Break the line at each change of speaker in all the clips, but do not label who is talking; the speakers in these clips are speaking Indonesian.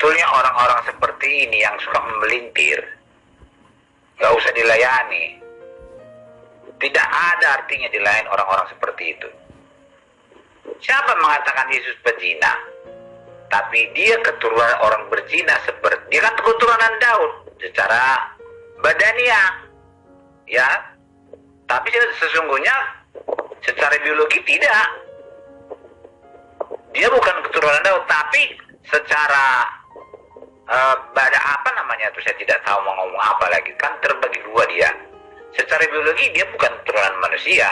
sebetulnya orang-orang seperti ini yang suka memelintir, gak usah dilayani. Tidak ada artinya dilayani orang-orang seperti itu. Siapa mengatakan Yesus pezina? Tapi dia keturunan orang berzina, seperti dia kan keturunan Daud secara badaniah, ya. Tapi sesungguhnya secara biologi tidak. Dia bukan keturunan Daud, tapi secara saya tidak tahu mau ngomong apa lagi, kan terbagi dua dia. Secara biologi dia bukan keturunan manusia,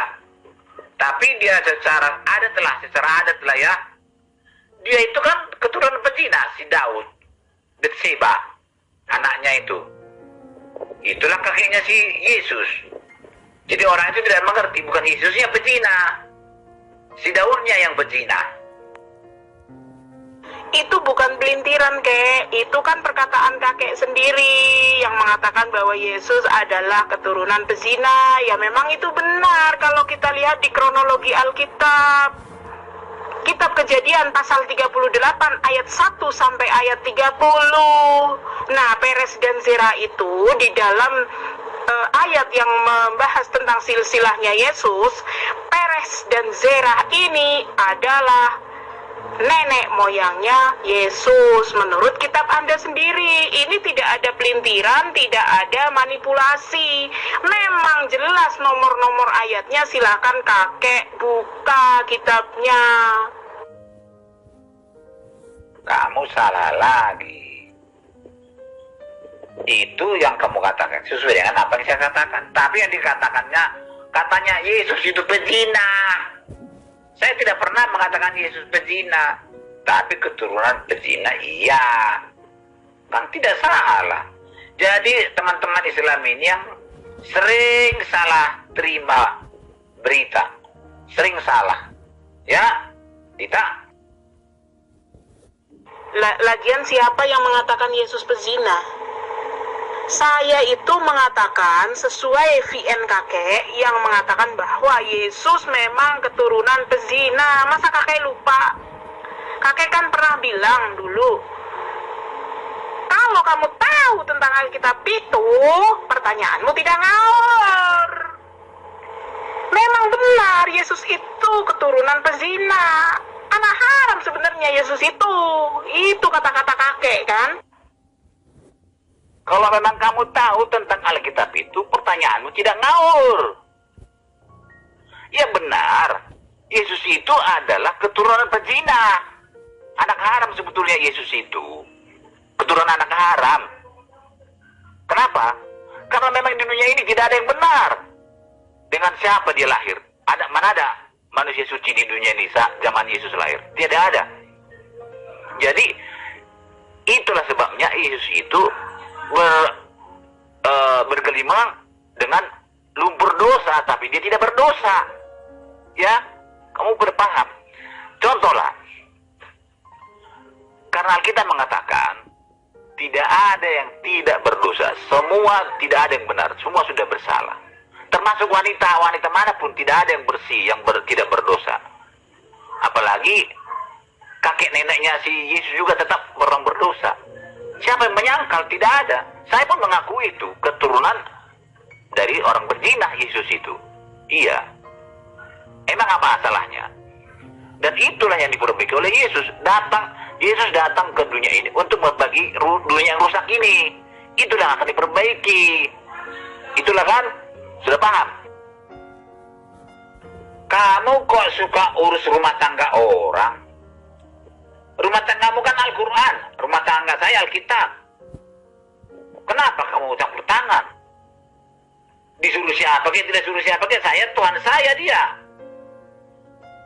tapi dia secara adat lah ya, dia itu kan keturunan pezina, si Daud, Betseba, anaknya itulah kakeknya si Yesus. Jadi orang itu tidak mengerti, bukan Yesusnya pezina, si Daudnya yang pezina.
Itu bukan pelintiran, Kek. Itu kan perkataan kakek sendiri yang mengatakan bahwa Yesus adalah keturunan pezina. Ya memang itu benar kalau kita lihat di kronologi Alkitab. Kitab Kejadian pasal 38 ayat 1 sampai ayat 30. Nah, Peres dan Zerah itu di dalam ayat yang membahas tentang silsilahnya Yesus, Peres dan Zerah ini adalah nenek moyangnya Yesus menurut kitab Anda sendiri. Ini tidak ada pelintiran, tidak ada manipulasi. Memang jelas nomor-nomor ayatnya, silakan kakek buka kitabnya.
Kamu salah lagi. Itu yang kamu katakan sesuai dengan apa yang saya katakan. Tapi yang dikatakannya, katanya Yesus itu pezina. Saya tidak pernah mengatakan Yesus pezina, tapi keturunan pezina iya. Kan tidak salah. Jadi teman-teman Islam ini yang sering salah terima berita, sering salah. Ya, tidak.
Lagian siapa yang mengatakan Yesus pezina? Saya itu mengatakan sesuai VN kakek yang mengatakan bahwa Yesus memang keturunan pezina. Masa kakek lupa? Kakek kan pernah bilang dulu, kalau kamu tahu tentang Alkitab itu, pertanyaanmu tidak ngawur. Memang benar Yesus itu keturunan pezina. Anak haram sebenarnya Yesus itu. Itu kata-kata kakek kan?
Kalau memang kamu tahu tentang Alkitab itu, pertanyaanmu tidak ngawur. Ya benar, Yesus itu adalah keturunan pezina. Anak haram sebetulnya Yesus itu. Keturunan anak haram. Kenapa? Karena memang di dunia ini tidak ada yang benar. Dengan siapa dia lahir? Mana ada manusia suci di dunia ini zaman Yesus lahir? Tidak ada. Jadi, itulah sebabnya Yesus itu bergelimang dengan lumpur dosa, tapi dia tidak berdosa. Ya, kamu berpaham. Contohlah, karena kita mengatakan tidak ada yang tidak berdosa, semua tidak ada yang benar, semua sudah bersalah. Termasuk wanita manapun tidak ada yang bersih, yang tidak berdosa. Apalagi kakek neneknya si Yesus juga tetap orang berdosa. Siapa yang menyangkal? Tidak ada. Saya pun mengakui itu keturunan dari orang berzina Yesus itu. Iya. Emang apa salahnya? Dan itulah yang diperbaiki oleh Yesus. Yesus datang ke dunia ini untuk membagi dunia yang rusak ini. Itulah yang akan diperbaiki. Itulah kan? Sudah paham? Kamu kok suka urus rumah tangga orang? Rumah tanggamu kan Al-Quran, rumah tangga saya Alkitab. Kenapa kamu campur tangan? Disuruh siapa, tidak suruh siapa, saya Tuhan saya dia.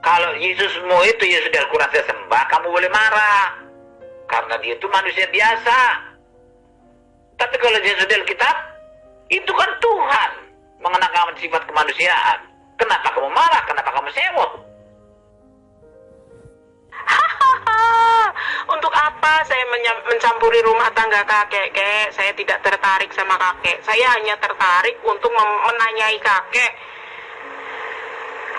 Kalau Yesusmu itu Yesus di Al-Quran saya sembah, kamu boleh marah. Karena dia itu manusia biasa. Tapi kalau Yesus di Alkitab, itu kan Tuhan mengenakan sifat kemanusiaan. Kenapa kamu marah? Kenapa kamu sewot?
Untuk apa saya mencampuri rumah tangga kakek, Kek? Saya tidak tertarik sama kakek. Saya hanya tertarik untuk menanyai kakek,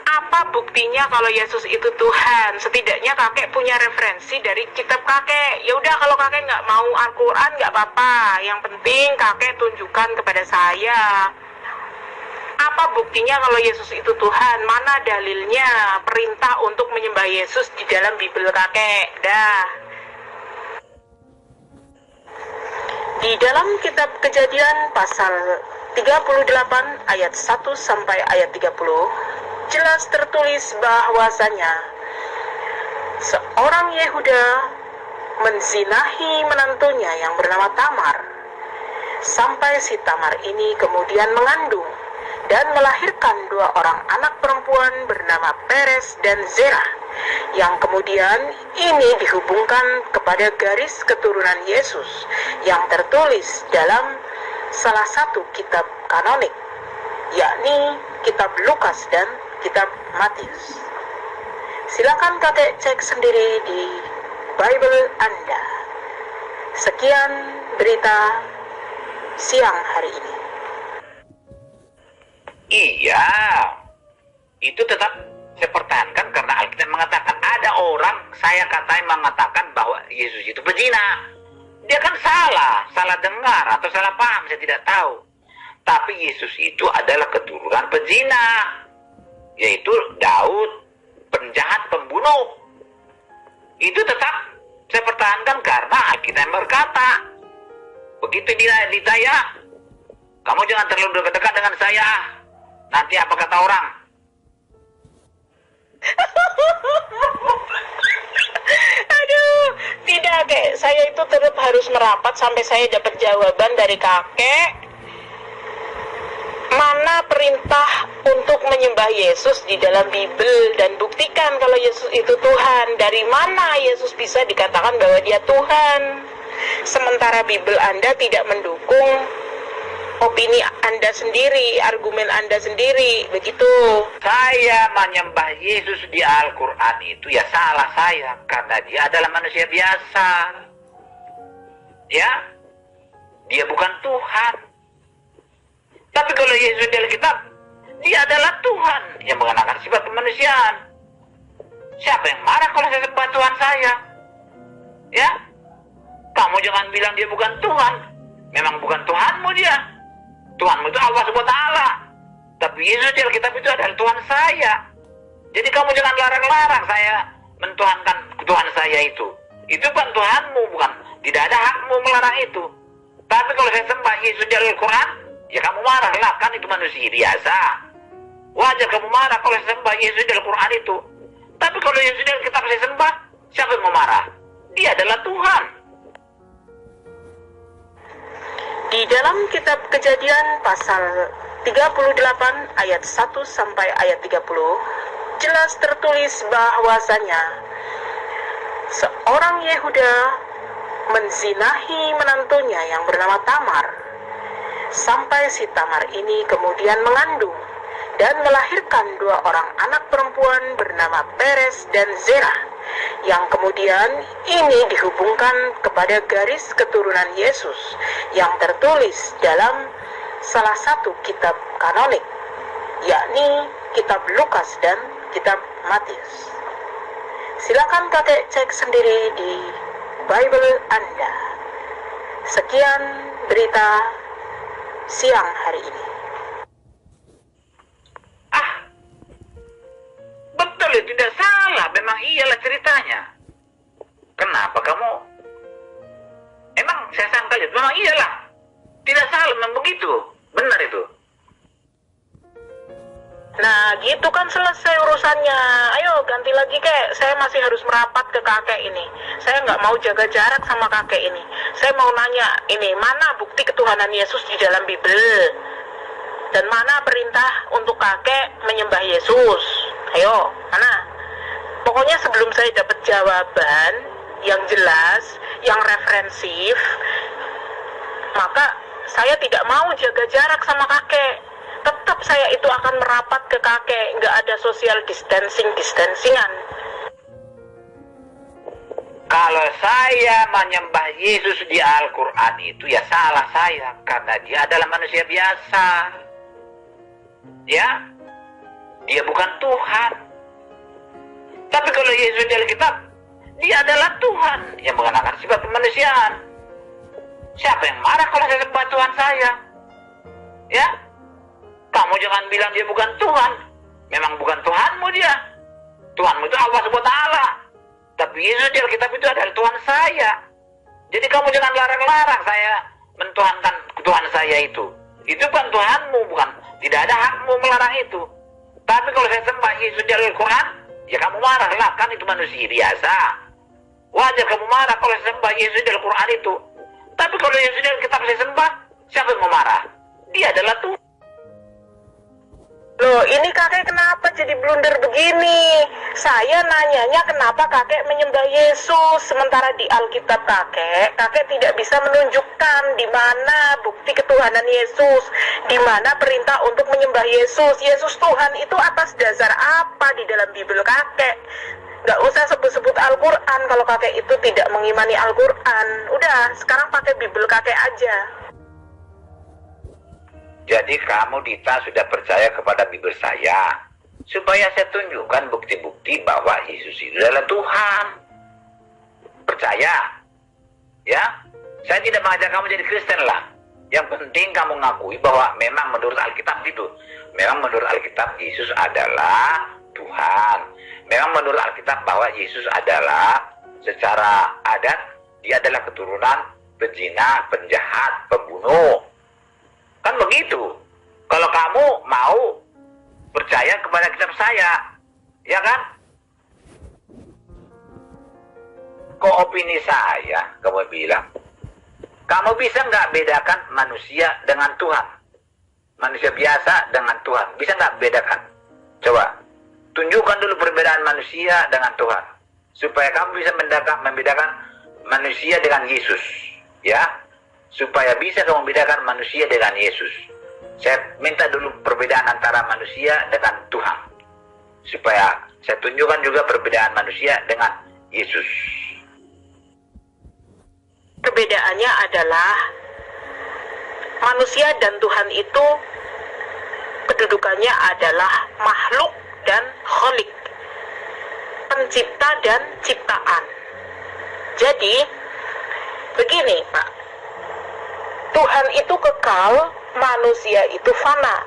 Apa buktinya kalau Yesus itu Tuhan? Setidaknya kakek punya referensi dari kitab kakek. Ya udah, kalau kakek nggak mau Al-Quran nggak apa-apa. Yang penting kakek tunjukkan kepada saya. Apa buktinya kalau Yesus itu Tuhan? Mana dalilnya? Perintah untuk menyembah Yesus di dalam Bible kakek. Dah. Di dalam kitab Kejadian pasal 38 ayat 1 sampai ayat 30 jelas tertulis bahwasanya seorang Yehuda menzinahi menantunya yang bernama Tamar, sampai si Tamar ini kemudian mengandung dan melahirkan 2 orang anak perempuan bernama Peres dan Zerah, yang kemudian ini dihubungkan kepada garis keturunan Yesus yang tertulis dalam salah satu kitab kanonik, yakni kitab Lukas dan kitab Matius. Silakan kakek cek sendiri di Bible Anda. Sekian berita siang hari ini.
Iya, itu tetap saya pertahankan karena Alkitab mengatakan ada orang, saya katain mengatakan bahwa Yesus itu pezina. Dia kan salah dengar atau salah paham, saya tidak tahu. Tapi Yesus itu adalah keturunan pezina, yaitu Daud, penjahat, pembunuh. Itu tetap saya pertahankan karena Alkitab berkata, begitu ditanya, kamu jangan terlalu dekat-dekat dengan saya, nanti apa kata orang?
Aduh, tidak kek, saya itu tetap harus merapat sampai saya dapat jawaban dari kakek. Mana perintah untuk menyembah Yesus di dalam Bible, dan buktikan kalau Yesus itu Tuhan. Dari mana Yesus bisa dikatakan bahwa dia Tuhan? Sementara Bible Anda tidak mendukung opini Anda sendiri, argumen Anda sendiri, begitu.
Saya menyembah Yesus di Al-Quran itu ya salah saya, karena dia adalah manusia biasa. Ya, dia bukan Tuhan. Tapi kalau Yesus di Alkitab, dia adalah Tuhan yang mengenakan sifat kemanusiaan. Siapa yang marah kalau saya sembah Tuhan saya? Ya, kamu jangan bilang dia bukan Tuhan. Memang bukan Tuhanmu dia. Tuhanmu itu Allah SWT. Tapi Yesus di Alkitab itu adalah Tuhan saya. Jadi kamu jangan larang-larang saya mentuhankan Tuhan saya itu. Itu bukan Tuhanmu, bukan. Tidak ada hakmu melarang itu. Tapi kalau saya sembah Yesus di Al-Quran, ya kamu marah lah, kan itu manusia biasa. Wajar kamu marah kalau saya sembah Yesus di Al-Quran itu. Tapi kalau Yesus di Alkitab saya sembah, siapa yang mau marah? Dia adalah Tuhan.
Di dalam kitab Kejadian pasal 38 ayat 1 sampai ayat 30 jelas tertulis bahwasanya seorang Yehuda menzinahi menantunya yang bernama Tamar, sampai si Tamar ini kemudian mengandung dan melahirkan 2 orang anak perempuan bernama Peres dan Zerah, yang kemudian ini dihubungkan kepada garis keturunan Yesus yang tertulis dalam salah satu kitab kanonik, yakni kitab Lukas dan kitab Matius. Silakan kakek cek sendiri di Bible Anda. Sekian berita siang hari ini.
Betul, itu tidak salah. Memang iyalah ceritanya. Kenapa kamu? Emang saya sangka itu memang iyalah. Tidak salah, memang begitu. Benar itu.
Nah, gitu kan selesai urusannya. Ayo ganti lagi kek. Saya masih harus merapat ke kakek ini. Saya nggak mau jaga jarak sama kakek ini. Saya mau nanya, ini mana bukti ketuhanan Yesus di dalam Bible? Dan mana perintah untuk kakek menyembah Yesus? Ayo, mana? Pokoknya sebelum saya dapat jawaban yang jelas, yang referensif, maka saya tidak mau jaga jarak sama kakek. Tetap saya itu akan merapat ke kakek. Nggak ada social distancingan.
Kalau saya menyembah Yesus di Al-Quran itu ya salah saya, karena dia adalah manusia biasa. Ya, dia bukan Tuhan. Tapi kalau Yesus di Alkitab, dia adalah Tuhan yang mengenakan sifat kemanusiaan. Siapa yang marah kalau saya sembah Tuhan saya? Ya, kamu jangan bilang dia bukan Tuhan. Memang bukan Tuhanmu dia. Tuhanmu itu Allah SWT. Tapi Yesus di Alkitab itu adalah Tuhan saya. Jadi kamu jangan larang-larang saya mentuhankan Tuhan saya itu. Itu bukan Tuhanmu, bukan. Tidak ada hakmu melarang itu. Tapi kalau saya sembah Yesus di Al-Quran, ya kamu marah lah, kan itu manusia biasa. Wajar kamu marah kalau saya sembah Yesus di Al-Quran itu. Tapi kalau Yesus di Alkitab saya sembah, siapa yang mau marah? Dia adalah Tuhan.
Loh, ini kakek kenapa jadi blunder begini? Saya nanyanya kenapa kakek menyembah Yesus, sementara di Alkitab kakek tidak bisa menunjukkan di mana bukti ketuhanan Yesus, di mana perintah untuk menyembah Yesus. Yesus Tuhan itu atas dasar apa di dalam Bible kakek? Gak usah sebut-sebut Al-Quran kalau kakek itu tidak mengimani Al-Quran. Udah, sekarang pakai Bible kakek aja.
Jadi kamu Dita sudah percaya kepada Bible saya, supaya saya tunjukkan bukti-bukti bahwa Yesus itu adalah Tuhan. Percaya? Ya? Saya tidak mengajak kamu jadi Kristen lah. Yang penting kamu ngakui bahwa memang menurut Alkitab itu, memang menurut Alkitab Yesus adalah Tuhan. Memang menurut Alkitab bahwa Yesus adalah secara adat, dia adalah keturunan pezina, penjahat, pembunuh. Kan begitu. Kalau kamu mau percaya kepada kitab saya, ya kan? Kok opini saya, kamu bilang, kamu bisa nggak bedakan manusia dengan Tuhan? Manusia biasa dengan Tuhan, bisa nggak bedakan? Coba, tunjukkan dulu perbedaan manusia dengan Tuhan, supaya kamu bisa membedakan manusia dengan Yesus, ya? Supaya bisa kamu membedakan manusia dengan Yesus. Saya minta dulu perbedaan antara manusia dengan Tuhan, supaya saya tunjukkan juga perbedaan manusia dengan Yesus.
Perbedaannya adalah manusia dan Tuhan itu kedudukannya adalah makhluk dan kholik, pencipta dan ciptaan. Jadi begini Pak, Tuhan itu kekal, manusia itu fana.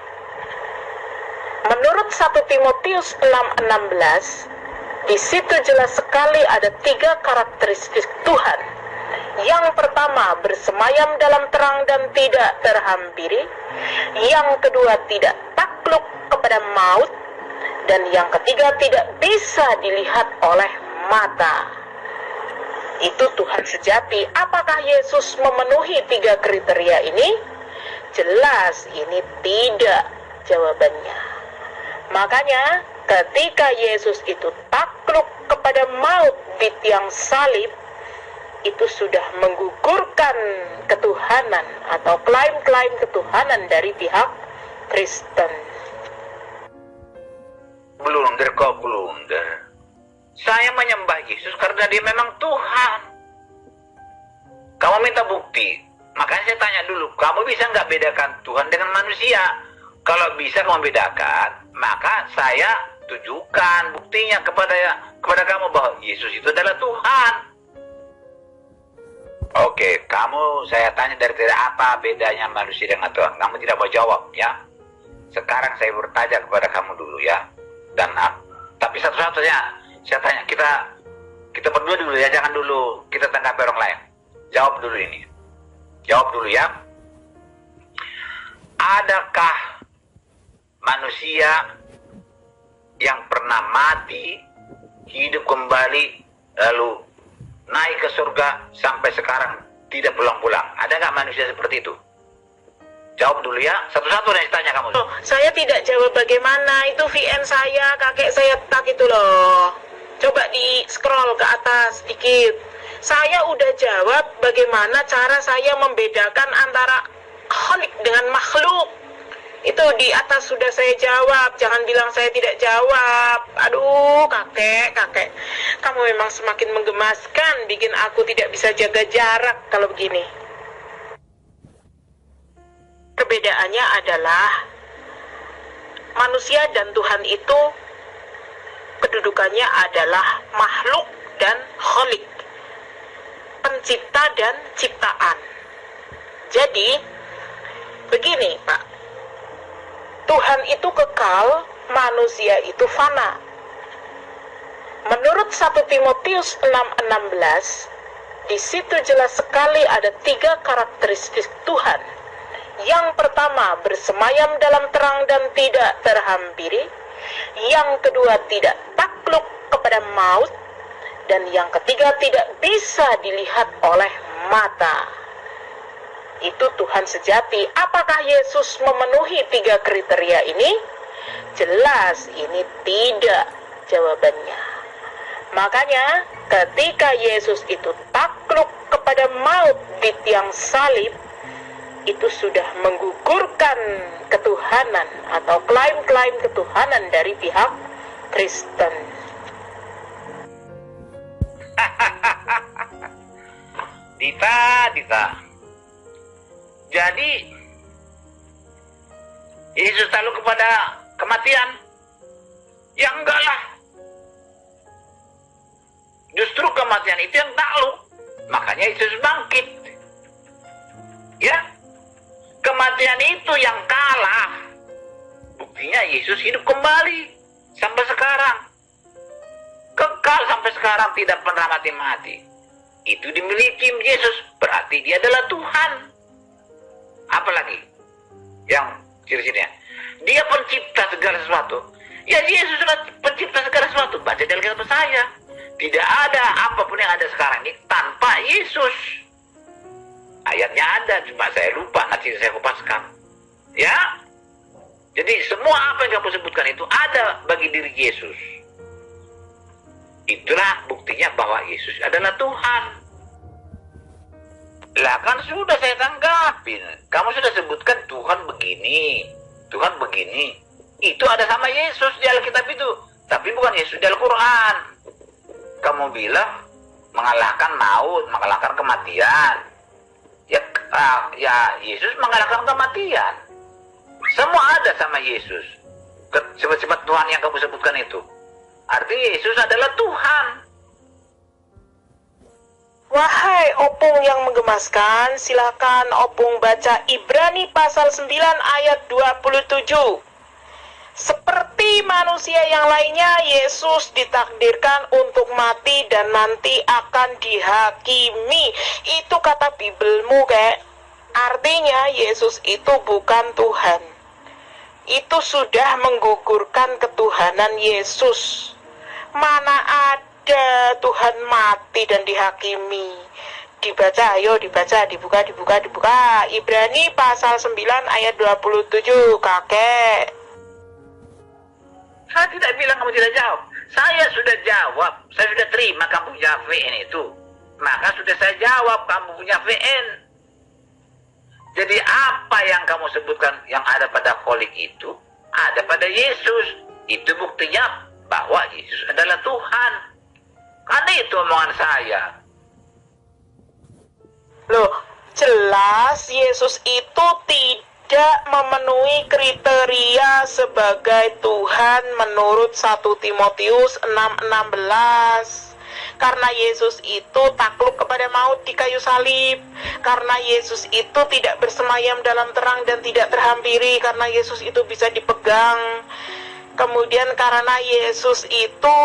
Menurut 1 Timotius 6:16, di situ jelas sekali ada 3 karakteristik Tuhan. Yang pertama, bersemayam dalam terang dan tidak terhampiri. Yang kedua, tidak takluk kepada maut. Dan yang ketiga, tidak bisa dilihat oleh mata. Itu Tuhan sejati. Apakah Yesus memenuhi 3 kriteria ini? Jelas ini tidak jawabannya. Makanya ketika Yesus itu takluk kepada maut di tiang salib, itu sudah menggugurkan ketuhanan atau klaim-klaim ketuhanan dari pihak Kristen.
Blunder kok blunder. Saya menyembah Yesus karena dia memang Tuhan. Kamu minta bukti. Makanya saya tanya dulu, kamu bisa nggak bedakan Tuhan dengan manusia? Kalau bisa kamu bedakan, maka saya tunjukkan buktinya kepada kamu bahwa Yesus itu adalah Tuhan. Oke, kamu saya tanya dari tidak apa bedanya manusia dengan Tuhan. Kamu tidak mau jawab, ya. Sekarang saya bertanya kepada kamu dulu, ya. Dan tapi satu-satunya saya tanya, kita berdua dulu ya, jangan dulu kita tanggapi orang lain. Jawab dulu ini. Jawab dulu ya. Adakah manusia yang pernah mati, hidup kembali, lalu naik ke surga sampai sekarang tidak pulang-pulang? Ada nggak manusia seperti itu? Jawab dulu ya, satu-satu yang tanya kamu.
Oh, saya tidak jawab bagaimana, itu VN saya, kakek saya tak itu loh. Coba di scroll ke atas sedikit. Saya udah jawab bagaimana cara saya membedakan antara kholik dengan makhluk. Itu di atas sudah saya jawab. Jangan bilang saya tidak jawab. Aduh, kakek. Kamu memang semakin menggemaskan, bikin aku tidak bisa jaga jarak kalau begini. Perbedaannya adalah manusia dan Tuhan itu kedudukannya adalah makhluk dan kholik, pencipta dan ciptaan. Jadi begini Pak, Tuhan itu kekal, manusia itu fana. Menurut 1 Timotius 6:16, di situ jelas sekali ada 3 karakteristik Tuhan. Yang pertama, bersemayam dalam terang dan tidak terhampiri. Yang kedua, tidak takluk kepada maut. Dan yang ketiga, tidak bisa dilihat oleh mata. Itu Tuhan sejati. Apakah Yesus memenuhi 3 kriteria ini? Jelas ini tidak jawabannya. Makanya ketika Yesus itu takluk kepada maut di tiang salib, itu sudah menggugurkan ketuhanan atau klaim-klaim ketuhanan dari pihak Kristen.
Dita. Jadi Yesus takluk kepada kematian? Ya enggak lah. Justru kematian itu yang takluk. Makanya Yesus bangkit. Ya, kematian itu yang kalah. Buktinya Yesus hidup kembali sampai sekarang. Kekal sampai sekarang, tidak pernah mati-mati. Itu dimiliki Yesus, berarti dia adalah Tuhan. Apalagi yang ciri-cirinya? Dia pencipta segala sesuatu. Ya, Yesus adalah pencipta segala sesuatu. Baca di Alkitab saya. Tidak ada apapun yang ada sekarang ini tanpa Yesus. Ayatnya ada, cuma saya lupa, nanti saya kupaskan. Ya, jadi semua apa yang kamu sebutkan itu ada bagi diri Yesus. Itulah buktinya bahwa Yesus adalah Tuhan. Lah kan sudah saya tanggapin. Kamu sudah sebutkan Tuhan begini, Tuhan begini. Itu ada sama Yesus di Alkitab itu, tapi bukan Yesus di Al-Quran. Kamu bilang mengalahkan maut, mengalahkan kematian. Ya Yesus mengalahkan kematian. Semua ada sama Yesus. Sifat-sifat Tuhan yang kamu sebutkan itu. Artinya Yesus adalah Tuhan.
Wahai opung yang menggemaskan, silakan opung baca Ibrani pasal 9 ayat 27. Seperti manusia yang lainnya, Yesus ditakdirkan untuk mati dan nanti akan dihakimi. Itu kata Bibelmu, kek. Artinya Yesus itu bukan Tuhan. Itu sudah menggugurkan ketuhanan Yesus. Mana ada Tuhan mati dan dihakimi? Dibaca, ayo dibaca, dibuka. Ibrani pasal 9 ayat 27, kakek.
Saya tidak bilang kamu tidak jawab. Saya sudah jawab. Saya sudah terima kamu punya VN itu. Maka sudah saya jawab kamu punya VN. Jadi apa yang kamu sebutkan yang ada pada kholik itu, ada pada Yesus. Itu buktinya bahwa Yesus adalah Tuhan. Karena itu omongan saya.
Loh, jelas Yesus itu tidak memenuhi kriteria sebagai Tuhan menurut 1 Timotius 6:16. Karena Yesus itu takluk kepada maut di kayu salib. Karena Yesus itu tidak bersemayam dalam terang dan tidak terhampiri. Karena Yesus itu bisa dipegang. Kemudian karena Yesus itu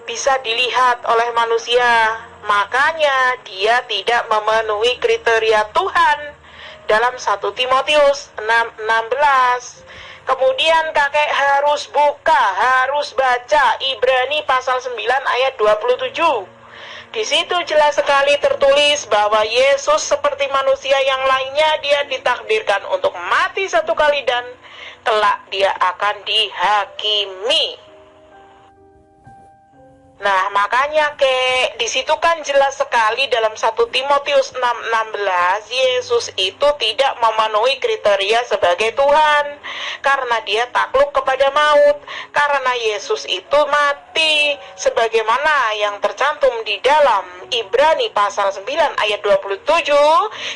bisa dilihat oleh manusia, makanya dia tidak memenuhi kriteria Tuhan dalam 1 Timotius 6:16. Kemudian kakek harus baca Ibrani pasal 9 ayat 27. Di situ jelas sekali tertulis bahwa Yesus seperti manusia yang lainnya, dia ditakdirkan untuk mati satu kali dan kelak dia akan dihakimi. Nah, makanya di situ kan jelas sekali dalam 1 Timotius 6:16, Yesus itu tidak memenuhi kriteria sebagai Tuhan karena dia takluk kepada maut. Karena Yesus itu mati sebagaimana yang tercantum di dalam Ibrani pasal 9 ayat 27,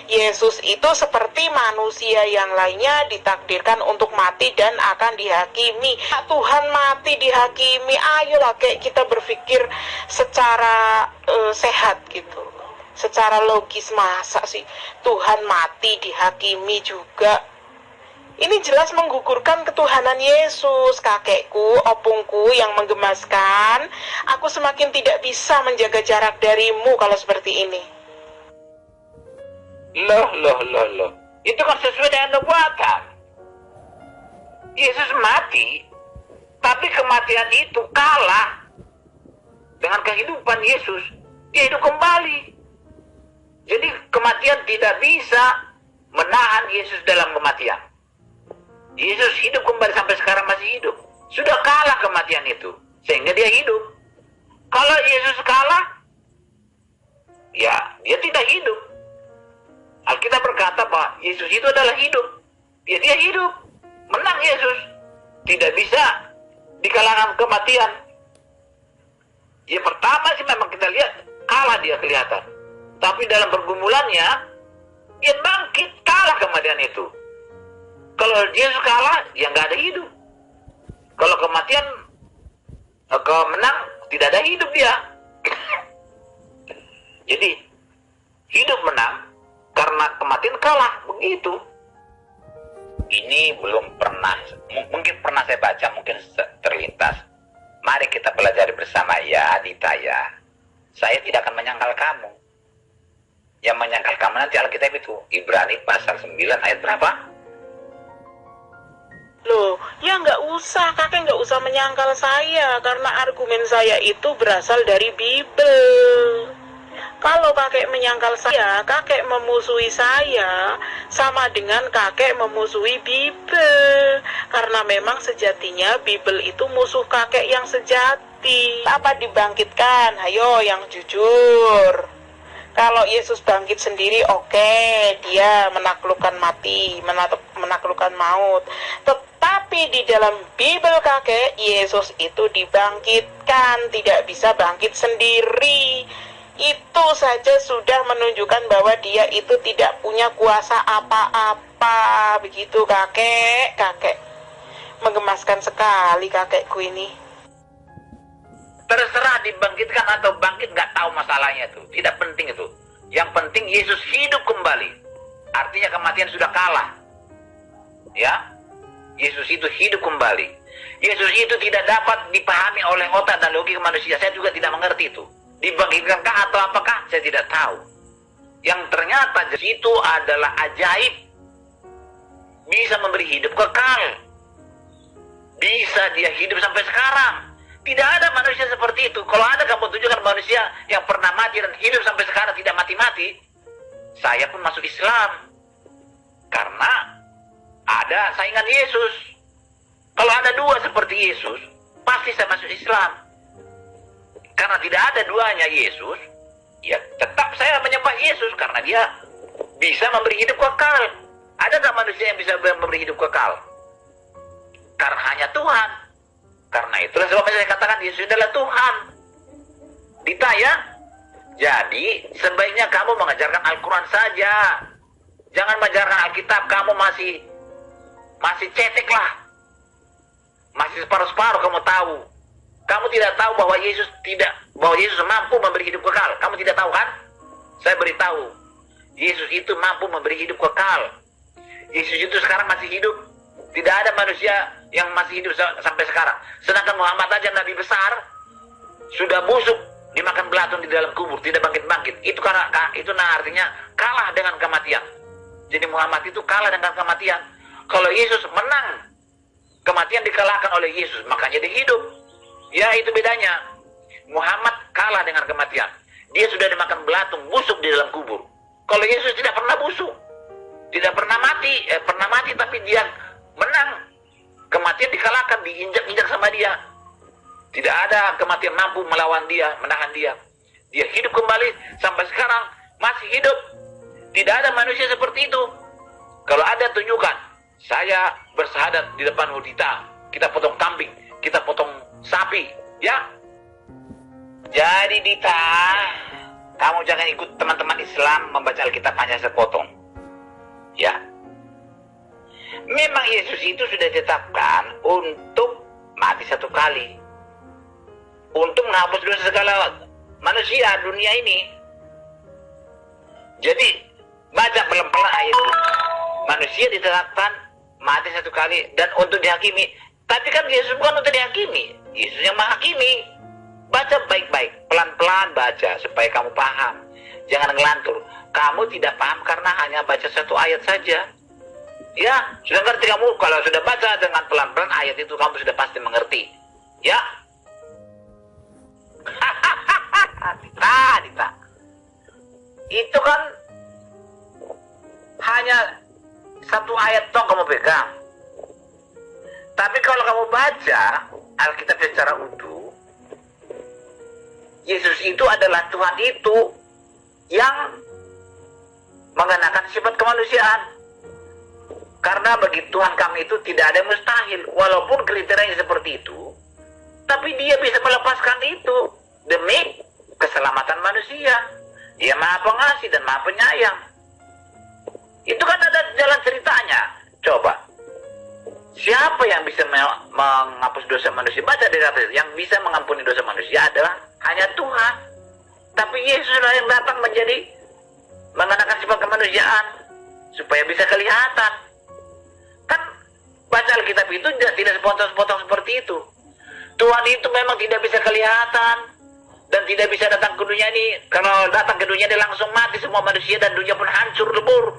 Yesus itu seperti manusia yang lainnya ditakdirkan untuk mati dan akan dihakimi. Tuhan mati dihakimi, ayolah kayak kita berpikir secara sehat gitu. Secara logis, masa sih Tuhan mati dihakimi juga? Ini jelas menggugurkan ketuhanan Yesus. Kakekku, opungku yang menggemaskan, aku semakin tidak bisa menjaga jarak darimu kalau seperti ini.
Loh. Itu kan sesuai dengan nubuatan. Yesus mati, tapi kematian itu kalah dengan kehidupan Yesus. Dia hidup kembali. Jadi kematian tidak bisa menahan Yesus dalam kematian. Yesus hidup kembali sampai sekarang masih hidup. Sudah kalah kematian itu, sehingga dia hidup. Kalau Yesus kalah, ya dia tidak hidup. Alkitab berkata bahwa Yesus itu adalah hidup. Ya dia hidup. Menang Yesus. Tidak bisa dikalahkan kematian. Ya pertama sih memang kita lihat kalah dia kelihatan. Tapi dalam pergumulannya, dia bangkit, kalah kematian itu. Kalau Yesus kalah, ya nggak ada hidup. Kalau kematian, menang, tidak ada hidup dia. Jadi, hidup menang, karena kematian kalah, begitu. Ini belum pernah, mungkin pernah saya baca, mungkin terlintas. Mari kita pelajari bersama ya, Dita ya. Saya tidak akan menyangkal kamu. Yang menyangkal kamu nanti Alkitab itu Ibrani pasal 9 ayat berapa?
Loh, ya nggak usah, kakek nggak usah menyangkal saya, karena argumen saya itu berasal dari Bible. Kalau kakek menyangkal saya, kakek memusuhi saya, sama dengan kakek memusuhi Bible. Karena memang sejatinya Bible itu musuh kakek yang sejati. Apa dibangkitkan? Ayo yang jujur. Kalau Yesus bangkit sendiri, oke, dia menaklukkan mati, menaklukkan maut. Tetapi di dalam Bible kakek, Yesus itu dibangkitkan, tidak bisa bangkit sendiri. Itu saja sudah menunjukkan bahwa dia itu tidak punya kuasa apa-apa. Begitu kakek. Menggemaskan sekali kakekku ini.
Terserah dibangkitkan atau bangkit, nggak tahu masalahnya itu. Tidak penting itu. Yang penting Yesus hidup kembali. Artinya kematian sudah kalah. Ya, Yesus itu hidup kembali. Yesus itu tidak dapat dipahami oleh otak dan logika manusia. Saya juga tidak mengerti itu. Dibangkitkankah atau apakah? Saya tidak tahu. Yang ternyata Yesus itu adalah ajaib. Bisa memberi hidup kekal. Bisa dia hidup sampai sekarang. Tidak ada manusia seperti itu. Kalau ada kamu tunjukkan manusia yang pernah mati dan hidup sampai sekarang tidak mati-mati, saya pun masuk Islam. Karena ada saingan Yesus. Kalau ada dua seperti Yesus, pasti saya masuk Islam. Karena tidak ada duanya Yesus, ya tetap saya menyembah Yesus karena dia bisa memberi hidup kekal. Ada nggak manusia yang bisa memberi hidup kekal? Karena hanya Tuhan. Karena itulah sebabnya saya katakan Yesus adalah Tuhan. Dita ya. Jadi sebaiknya kamu mengajarkan Al-Quran saja. Jangan mengajarkan Alkitab. Kamu masih cetek lah. Masih separuh-separuh kamu tahu. Kamu tidak tahu bahwa Yesus mampu memberi hidup kekal. Kamu tidak tahu kan? Saya beritahu. Yesus itu mampu memberi hidup kekal. Yesus itu sekarang masih hidup. Tidak ada manusia yang masih hidup sampai sekarang. Sedangkan Muhammad aja Nabi besar sudah busuk dimakan belatung di dalam kubur, tidak bangkit-bangkit. Itu artinya kalah dengan kematian. Jadi Muhammad itu kalah dengan kematian. Kalau Yesus menang, kematian dikalahkan oleh Yesus, makanya dia hidup. Ya itu bedanya. Muhammad kalah dengan kematian. Dia sudah dimakan belatung, busuk di dalam kubur. Kalau Yesus tidak pernah busuk, tidak pernah mati, pernah mati tapi dia menang. Kematian dikalahkan, diinjak-injak sama dia. Tidak ada kematian mampu melawan dia, menahan dia. Dia hidup kembali sampai sekarang masih hidup. Tidak ada manusia seperti itu. Kalau ada tunjukkan. Saya bersahadat di depan Dita. Kita potong kambing, kita potong sapi, ya. Jadi Dita, Kamu jangan ikut teman-teman Islam membaca Alkitab hanya sepotong. Ya. Memang Yesus itu sudah ditetapkan untuk mati satu kali. Untuk menghapus dosa segala manusia dunia ini. Jadi, baca pelan-pelan ayat itu. Manusia ditetapkan mati satu kali dan untuk dihakimi. Tapi kan Yesus bukan untuk dihakimi. Yesus yang menghakimi. Baca baik-baik, pelan-pelan baca supaya kamu paham. Jangan ngelantur. Kamu tidak paham karena hanya baca satu ayat saja. Ya, sudah ngerti kamu. Kalau sudah baca dengan pelan-pelan ayat itu, kamu sudah pasti mengerti. Ya. Dita. Itu kan hanya satu ayat toh kamu pegang. Tapi kalau kamu baca Alkitab secara utuh, Yesus itu adalah Tuhan itu yang mengenakan sifat kemanusiaan. Karena bagi Tuhan kami itu tidak ada yang mustahil. Walaupun kriterianya seperti itu, tapi dia bisa melepaskan itu demi keselamatan manusia. Dia maha pengasih dan maha penyayang. Itu kan ada jalan ceritanya. Coba. Siapa yang bisa menghapus dosa manusia? Baca di atas. Yang bisa mengampuni dosa manusia adalah hanya Tuhan. Tapi Yesuslah yang datang mengenakan sifat kemanusiaan supaya bisa kelihatan. Kan baca Alkitab itu tidak sepotong-sepotong seperti itu. Tuhan itu memang tidak bisa kelihatan dan tidak bisa datang ke dunia ini. Kalau datang ke dunia ini langsung mati semua manusia dan dunia pun hancur lebur.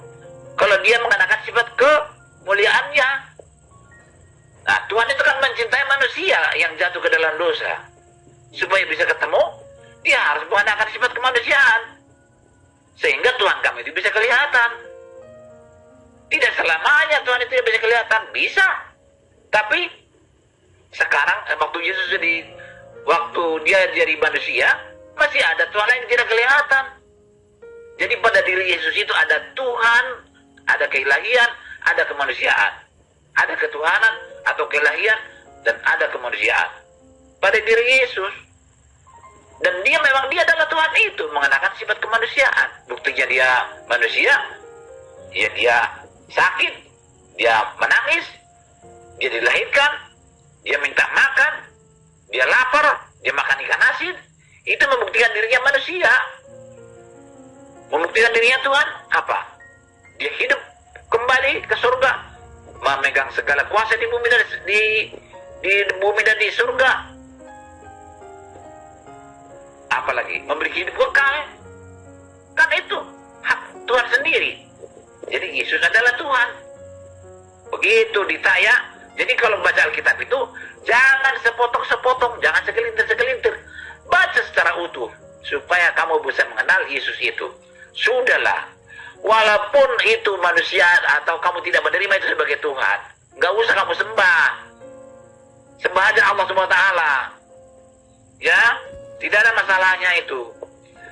Kalau dia mengenakan sifat kemuliaannya. Nah, Tuhan itu kan mencintai manusia yang jatuh ke dalam dosa. Supaya bisa ketemu, dia harus mengenakan sifat kemanusiaan. Sehingga Tuhan kami itu bisa kelihatan. Tidak selamanya Tuhan itu bisa kelihatan. Bisa. Tapi sekarang waktu Yesus waktu dia jadi manusia, masih ada Tuhan lain yang tidak kelihatan. Jadi pada diri Yesus itu ada Tuhan, ada keilahian, ada kemanusiaan. Ada ketuhanan atau keilahian dan ada kemanusiaan pada diri Yesus. Dan dia adalah Tuhan itu mengenakan sifat kemanusiaan. Buktinya dia manusia, ya dia sakit, dia menangis, dia dilahirkan, dia minta makan, dia lapar, dia makan ikan asin. Itu membuktikan dirinya manusia. Membuktikan dirinya Tuhan apa? Dia hidup kembali ke surga, memegang segala kuasa di bumi dan di bumi dan di surga. Apalagi memberi hidup kekal. Kan itu hak Tuhan sendiri. Jadi Yesus adalah Tuhan. Begitu ditaya. Jadi kalau baca Alkitab itu jangan sepotong-sepotong, jangan segelintir-segelintir. Baca secara utuh supaya kamu bisa mengenal Yesus itu. Sudahlah. Walaupun itu manusia atau kamu tidak menerima itu sebagai Tuhan, nggak usah kamu sembah. Sembah aja Allah SWT. Ya, tidak ada masalahnya itu.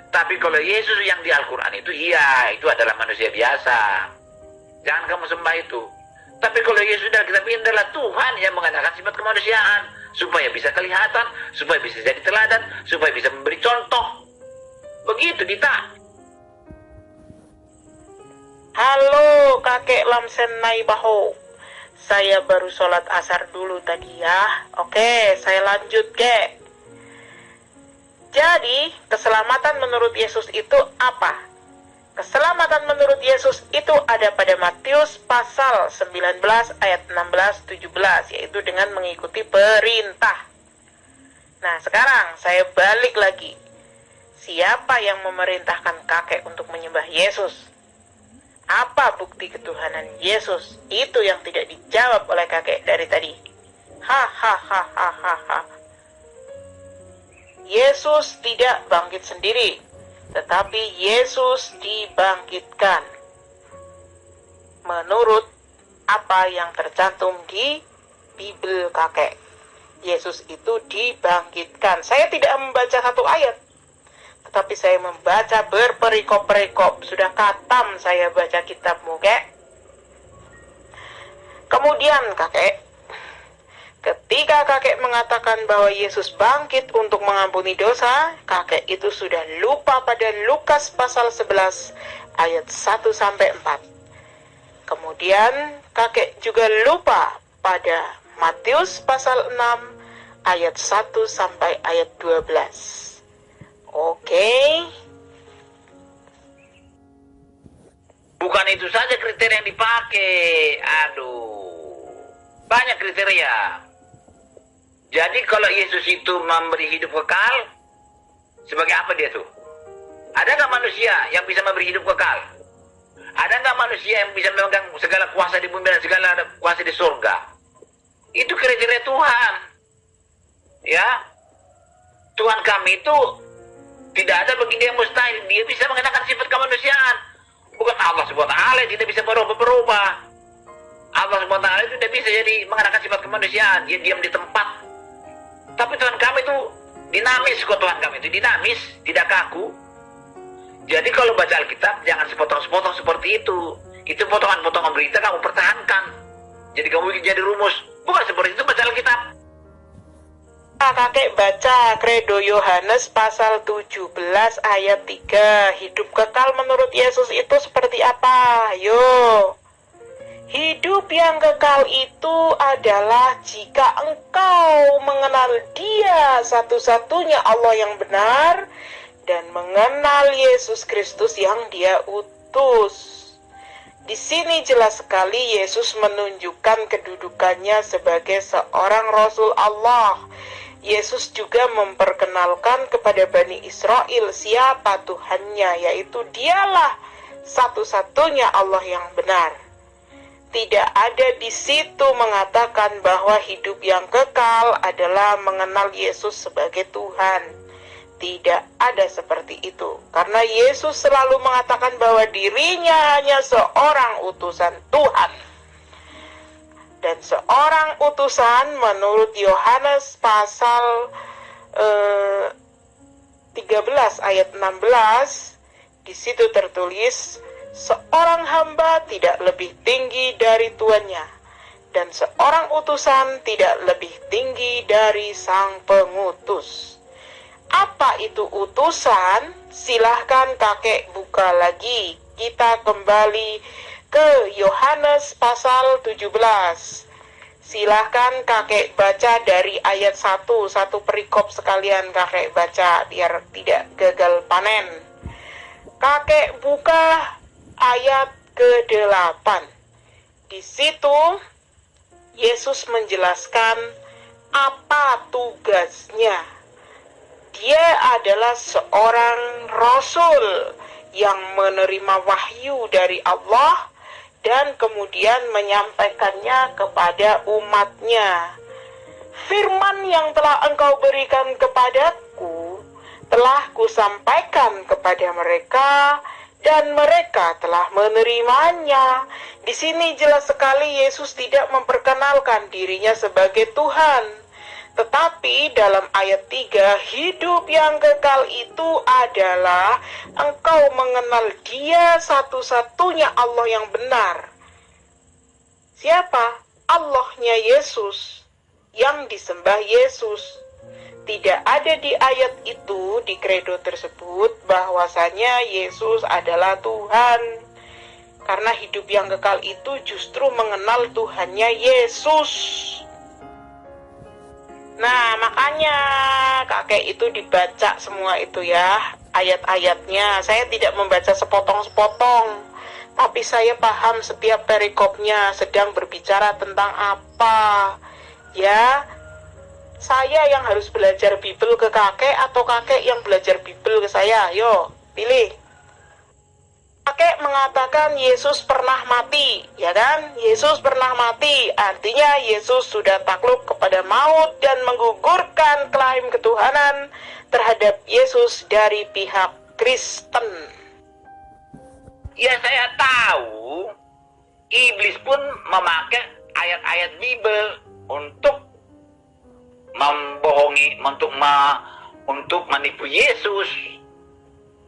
Tapi kalau Yesus yang di Al-Quran itu, iya, itu adalah manusia biasa. Jangan kamu sembah itu. Tapi kalau Yesus dari kitab ini adalah Tuhan yang mengenakan sifat kemanusiaan, supaya bisa kelihatan, supaya bisa jadi teladan, supaya bisa memberi contoh. Begitu, Dita.
Halo kakek Lamsen Naibaho. Saya baru sholat asar dulu tadi ya. Oke, saya lanjut kek. Jadi, keselamatan menurut Yesus itu apa? Keselamatan menurut Yesus itu ada pada Matius pasal 19 ayat 16-17, yaitu dengan mengikuti perintah. Nah, sekarang saya balik lagi. Siapa yang memerintahkan kakek untuk menyembah Yesus? Apa bukti ketuhanan Yesus? Itu yang tidak dijawab oleh kakek dari tadi. Hahaha. Yesus tidak bangkit sendiri, tetapi Yesus dibangkitkan. Menurut apa yang tercantum di Bible kakek, Yesus itu dibangkitkan. Saya tidak membaca satu ayat, tetapi saya membaca berperikop-perikop. Sudah khatam saya baca kitabmu, kek. Kemudian, kakek, Ketika kakek mengatakan bahwa Yesus bangkit untuk mengampuni dosa, kakek itu sudah lupa pada Lukas pasal 11 ayat 1 sampai 4. Kemudian kakek juga lupa pada Matius pasal 6 ayat 1 sampai ayat 12. Oke.
Bukan itu saja kriteria yang dipakai. Aduh, banyak kriteria. Jadi kalau Yesus itu memberi hidup kekal, sebagai apa dia tuh? Ada nggak manusia yang bisa memberi hidup kekal? Ada nggak manusia yang bisa memegang segala kuasa di bumi dan segala kuasa di surga? Itu kriteria Tuhan. Ya, Tuhan kami itu tidak ada bagi dia yang mustahil. Dia bisa mengenakan sifat kemanusiaan. Bukan Allah SWT yang tidak bisa berubah-berubah. Allah SWT itu tidak bisa jadi mengenakan sifat kemanusiaan. Dia diam di tempat. Tapi Tuhan kami itu dinamis kok. Tuhan kami itu dinamis, tidak kaku. Jadi kalau baca Alkitab jangan sepotong-sepotong seperti itu. Itu potongan-potongan berita kamu pertahankan. Jadi kamu bikin jadi rumus. Bukan seperti itu baca Alkitab.
Kakek baca Kredo Yohanes pasal 17 ayat 3. Hidup kekal menurut Yesus itu seperti apa? Yo. Hidup yang kekal itu adalah jika engkau mengenal Dia satu-satunya Allah yang benar dan mengenal Yesus Kristus yang Dia utus. Di sini jelas sekali Yesus menunjukkan kedudukannya sebagai seorang Rasul Allah. Yesus juga memperkenalkan kepada Bani Israel siapa Tuhannya, yaitu Dialah satu-satunya Allah yang benar. Tidak ada di situ mengatakan bahwa hidup yang kekal adalah mengenal Yesus sebagai Tuhan. Tidak ada seperti itu. Karena Yesus selalu mengatakan bahwa dirinya hanya seorang utusan Tuhan. Dan seorang utusan menurut Yohanes pasal 13 ayat 16, di situ tertulis, seorang hamba tidak lebih tinggi dari tuannya, dan seorang utusan tidak lebih tinggi dari sang pengutus. Apa itu utusan? Silahkan kakek buka lagi. Kita kembali ke Yohanes pasal 17. Silahkan kakek baca dari ayat 1, satu perikop sekalian kakek baca biar tidak gagal panen. Kakek buka ayat ke-8. Di situ Yesus menjelaskan apa tugasnya. Dia adalah seorang rasul yang menerima wahyu dari Allah dan kemudian menyampaikannya kepada umatnya. Firman yang telah engkau berikan kepadaku telah kusampaikan kepada mereka, dan mereka telah menerimanya. Di sini jelas sekali Yesus tidak memperkenalkan dirinya sebagai Tuhan. Tetapi dalam ayat 3, hidup yang kekal itu adalah engkau mengenal Dia satu-satunya Allah yang benar. Siapa? Allahnya Yesus, yang disembah Yesus. Tidak ada di ayat itu, di kredo tersebut, bahwasanya Yesus adalah Tuhan. Karena hidup yang kekal itu justru mengenal Tuhannya Yesus. Nah, makanya kakek itu dibaca semua itu ya, ayat-ayatnya. Saya tidak membaca sepotong-sepotong, tapi saya paham setiap perikopnya sedang berbicara tentang apa. Ya, saya yang harus belajar Bible ke kakek atau kakek yang belajar Bible ke saya? Yo, pilih. Kakek mengatakan Yesus pernah mati, ya kan? Yesus pernah mati, artinya Yesus sudah takluk kepada maut dan menggugurkan klaim ketuhanan terhadap Yesus dari pihak Kristen.
Ya, saya tahu iblis pun memakai ayat-ayat Bible untuk membohongi, untuk menipu Yesus,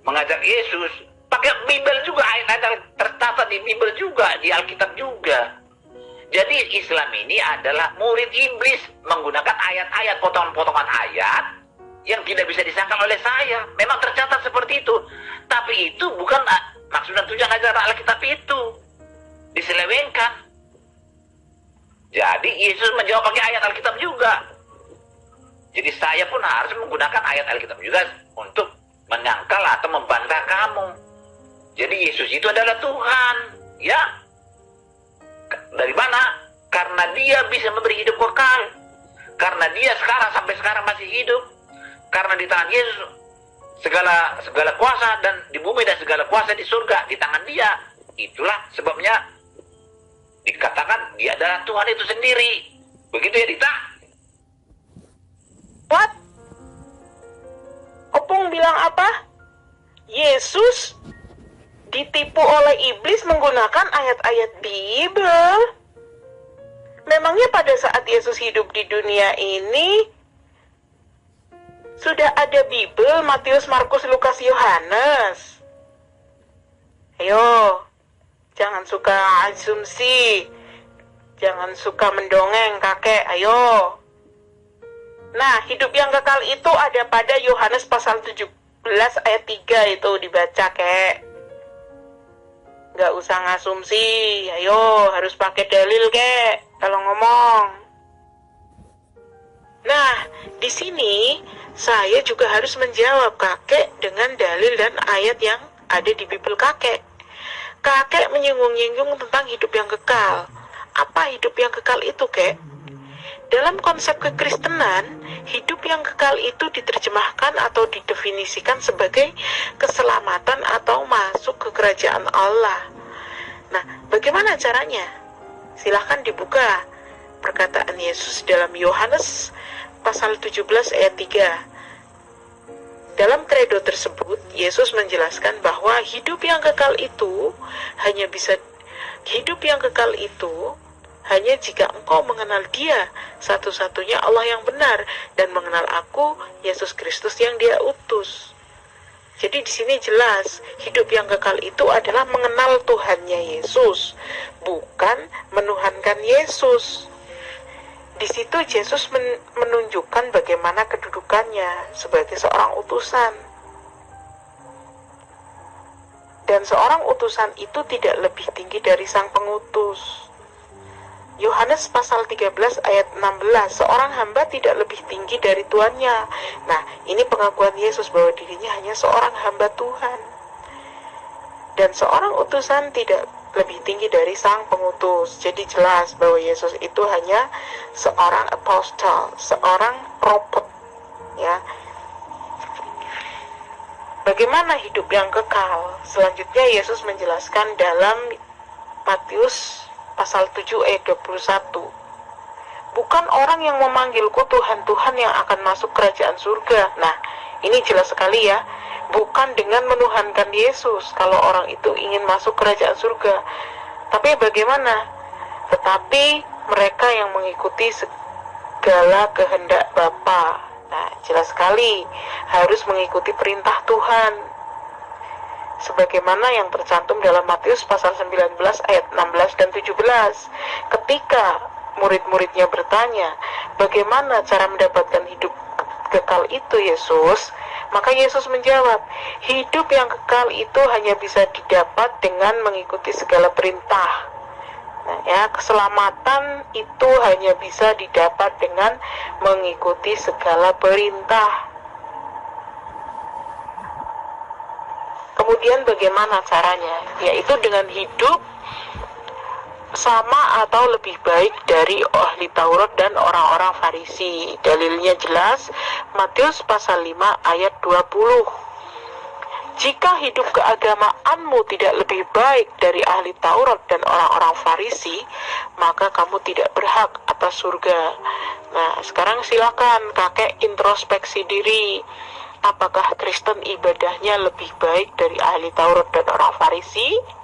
mengajak Yesus. Pakai Bible juga, ayat-ayat tercatat di Bible juga, di Alkitab juga. Jadi Islam ini adalah murid iblis, menggunakan ayat-ayat, potongan-potongan ayat yang tidak bisa disangkal oleh saya. Memang tercatat seperti itu. Tapi itu bukan maksud dan tujuan ajaran Alkitab itu. Diselewengkan. Jadi Yesus menjawab pakai ayat Alkitab juga. Jadi saya pun harus menggunakan ayat Alkitab juga untuk menyangkal atau membantah kamu. Jadi Yesus itu adalah Tuhan. Ya. Dari mana? Karena dia bisa memberi hidup kekal. Karena dia sampai sekarang masih hidup. Karena di tangan Yesus segala kuasa, dan di bumi dan segala kuasa di surga di tangan dia. Itulah sebabnya dikatakan dia adalah Tuhan itu sendiri. Begitu ya, Dita?
What? Opung bilang apa? Yesus ditipu oleh iblis menggunakan ayat-ayat Bible. Memangnya pada saat Yesus hidup di dunia ini sudah ada Bible, Matius, Markus, Lukas, Yohanes? Ayo, jangan suka asumsi, jangan suka mendongeng kakek, ayo. Nah, hidup yang kekal itu ada pada Yohanes pasal 17 ayat 3 itu, dibaca kek. Gak usah ngasumsi, ayo harus pakai dalil kek kalau ngomong. Nah, di sini saya juga harus menjawab kakek dengan dalil dan ayat yang ada di Bible kakek. Kakek menyinggung-nyinggung tentang hidup yang kekal. Apa hidup yang kekal itu, kek? Dalam konsep kekristenan, hidup yang kekal itu diterjemahkan atau didefinisikan sebagai keselamatan atau masuk ke kerajaan Allah. Nah, bagaimana caranya? Silahkan dibuka perkataan Yesus dalam Yohanes pasal 17 ayat 3. Dalam kredo tersebut, Yesus menjelaskan bahwa hidup yang kekal itu hanya jika engkau mengenal Dia, satu-satunya Allah yang benar, dan mengenal Aku, Yesus Kristus yang Dia utus. Jadi di sini jelas, hidup yang kekal itu adalah mengenal Tuhannya Yesus, bukan menuhankan Yesus. Di situ Yesus menunjukkan bagaimana kedudukannya sebagai seorang utusan. Dan seorang utusan itu tidak lebih tinggi dari sang pengutus. Yohanes pasal 13 ayat 16, seorang hamba tidak lebih tinggi dari tuannya. Nah, ini pengakuan Yesus bahwa dirinya hanya seorang hamba Tuhan. Dan seorang utusan tidak lebih tinggi dari sang pengutus. Jadi jelas bahwa Yesus itu hanya seorang apostle, seorang prophet, ya. Bagaimana hidup yang kekal? Selanjutnya Yesus menjelaskan dalam Matius pasal 7 ayat 21. Bukan orang yang memanggilku Tuhan, Tuhan yang akan masuk kerajaan surga. Nah, ini jelas sekali ya. Bukan dengan menuhankan Yesus kalau orang itu ingin masuk kerajaan surga. Tapi bagaimana? Tetapi mereka yang mengikuti segala kehendak Bapa. Nah, jelas sekali harus mengikuti perintah Tuhan. Sebagaimana yang tercantum dalam Matius pasal 19 ayat 16 dan 17. Ketika murid-muridnya bertanya, bagaimana cara mendapatkan hidup kekal itu, Yesus? Maka Yesus menjawab, hidup yang kekal itu hanya bisa didapat dengan mengikuti segala perintah. Nah, ya, keselamatan itu hanya bisa didapat dengan mengikuti segala perintah. Kemudian bagaimana caranya? Yaitu dengan hidup sama atau lebih baik dari ahli Taurat dan orang-orang Farisi. Dalilnya jelas, Matius pasal 5 ayat 20. Jika hidup keagamaanmu tidak lebih baik dari ahli Taurat dan orang-orang Farisi, maka kamu tidak berhak atas surga. Nah, sekarang silakan kakek introspeksi diri. Apakah Kristen ibadahnya lebih baik dari ahli Taurat dan orang Farisi?